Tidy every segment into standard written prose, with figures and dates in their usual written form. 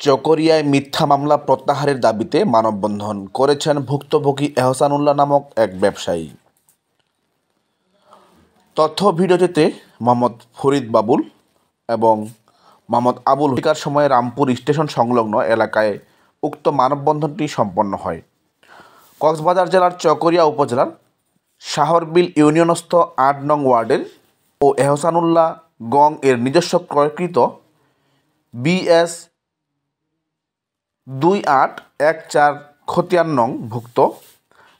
চকরিয়ায় মিথ্যা মামলা প্রত্যাহারের দাবিতে মানববন্ধন করেছেন ভুক্তভোগী এহসানুল্লাহ নামক এক ব্যবসায়ী। তথ্য ভিডিওটিতে মোহাম্মদ ফরিদ বাবুল এবং মোহাম্মদ আবুল হরিকার সময়ে রামপুর স্টেশন সংলগ্ন এলাকায় উক্ত মানববন্ধনটি সম্পন্ন হয়। কক্সবাজার জেলার চকরিয়া উপজেলার শাহরবিল ইউনিয়নস্থ ৮ নং ওয়ার্ডের ও এহসানুল্লাহ গং এর নিজস্ব ক্রয়কৃত BS 2814 খতিয়ান নং ভুক্ত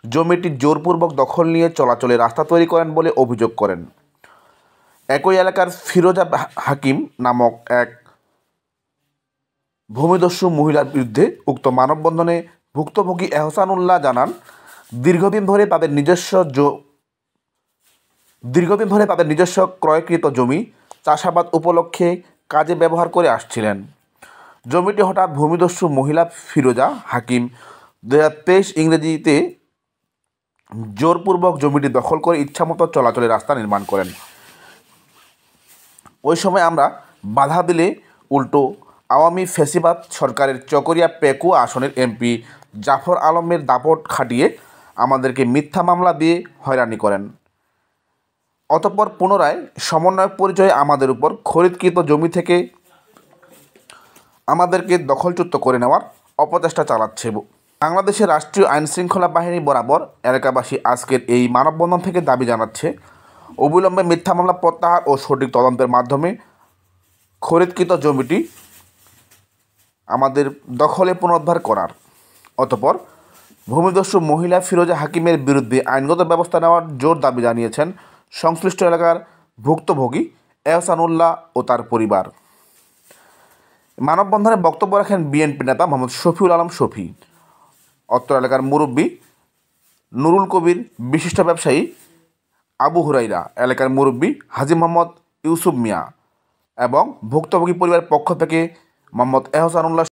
জমিটি জোরপূর্বক দখল নিয়ে চলাচলে রাস্তা তৈরি করেন বলে অভিযোগ করেন। একই এলাকার ফিরোজা হাকিম নামক এক ভূমিদস্যু মহিলার বিরুদ্ধে উক্ত মানববন্ধনে ভুক্তভোগী এহসানুল্লাহ জানান, দীর্ঘদিন ধরে তাদের নিজস্ব ক্রয়কৃত জমি চাষাবাদ উপলক্ষে কাজে ব্যবহার করে আসছিলেন। জমিটি হঠাৎ ভূমিদস্যু মহিলা ফিরোজা হাকিম 2023 ইংরেজিতে জোরপূর্বক জমিটি দখল করে ইচ্ছামতো চলাচলের রাস্তা নির্মাণ করেন। ওই সময় আমরা বাধা দিলে উল্টো আওয়ামী ফ্যাসিবাদ সরকারের চকরিয়া পেকু আসনের MP জাফর আলমের দাপট খাটিয়ে আমাদেরকে মিথ্যা মামলা দিয়ে হয়রানি করেন। অতঃপর পুনরায় সমন্বয়ক পরিচয়ে আমাদের উপর খরিদকৃত জমি থেকে আমাদেরকে দখলচ্যুত করে নেওয়ার অপচেষ্টা চালাচ্ছে। বাংলাদেশের রাষ্ট্রীয় আইনশৃঙ্খলা বাহিনী বরাবর এলাকাবাসী আজকের এই মানববন্ধন থেকে দাবি জানাচ্ছে, অবিলম্বে মিথ্যা মামলা প্রত্যাহার ও সঠিক তদন্তের মাধ্যমে খরিদকৃত জমিটি আমাদের দখলে পুনরুদ্ধার করার। অতঃপর ভূমিদস্যু মহিলা ফিরোজা হাকিমের বিরুদ্ধে আইনগত ব্যবস্থা নেওয়ার জোর দাবি জানিয়েছেন সংশ্লিষ্ট এলাকার ভুক্তভোগী এহসানুল্লাহ ও তার পরিবার। মানববন্ধনে বক্তব্য রাখেন BNP নেতা মোহাম্মদ শফিউল আলম শফি, অত্র এলাকার মুরব্বী নুরুল কবির, বিশিষ্ট ব্যবসায়ী আবু হুরাইরা, এলাকার মুরব্বী হাজী মোহাম্মদ ইউসুফ মিয়া এবং ভুক্তভোগী পরিবারের পক্ষ থেকে মোহাম্মদ এহসানুল্লাহ